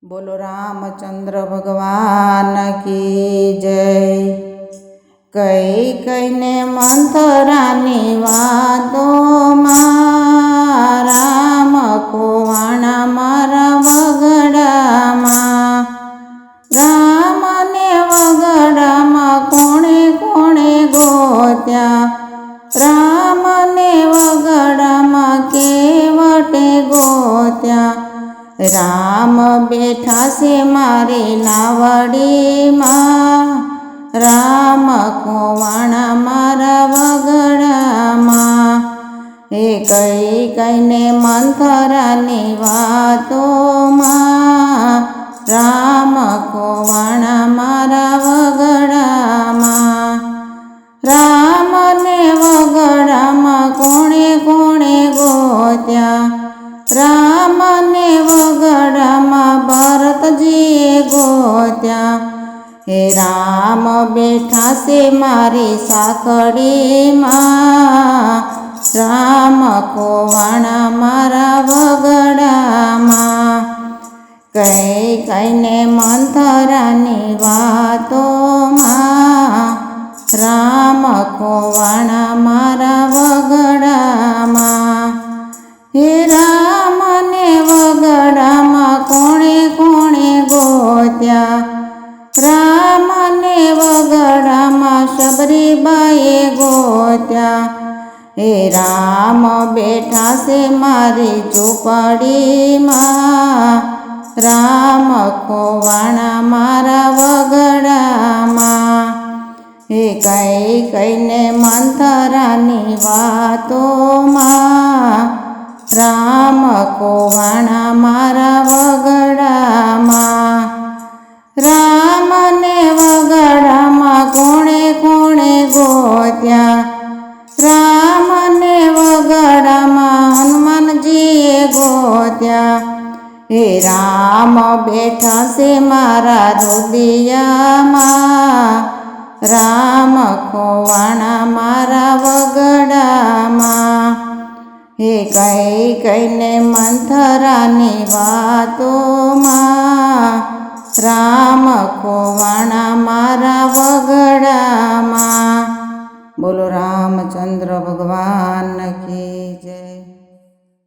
बोलो रामचंद्र भगवान की जय। कई कई ने मंथरानी वातों राम खोवाणा मारा वगड़ामां, राम ने वगड़ामां कोणे कोणे गोत्या, राम ने वगड़ामां केवटे गोत्या। राम बेठा से मारी नावड़ी मां, राम खोवाणा मारा वगड़ा मां। हे कई कई ने मंथरानी वातों मां, राम खोवाणा मारा वगड़ा मां। राम ने वगड़ा मां कोणे कोणे गोत्या, राम ने वगड़ा मां भरतजीए गोत्या। हे राम बेठा से मारी साखड़ी मां, राम खोवाणा मारा वगड़ा मां। कई कई ने मंथरानी वातों मां, राम खोवाणा मारा वगड़ा मां। हे राम ने वगड़ा मां कोणे कोणे गोत्या, राम ने वगड़ा मां शबरीबाए गोत्या। हे राम बेठा से मारी झोपड़ी मां, राम खोवाणा मारा वगड़ा मां। हे कई कई ने मंथरानी वातों मां, राम खोवाणा मारा वगड़ा मां। राम ने वगड़ा मां कोणे कोणे गोत्या, राम ने वगड़ा मां हनुमानजीए गोत्या। हे राम बेठा से मारा रुदिया मां, राम खोवाणा मारा वगड़ा मां। हे कई कई ने मंथरानी वातों मां, राम खोवाणा मारा वगड़ा मां। बोलो रामचंद्र भगवान की।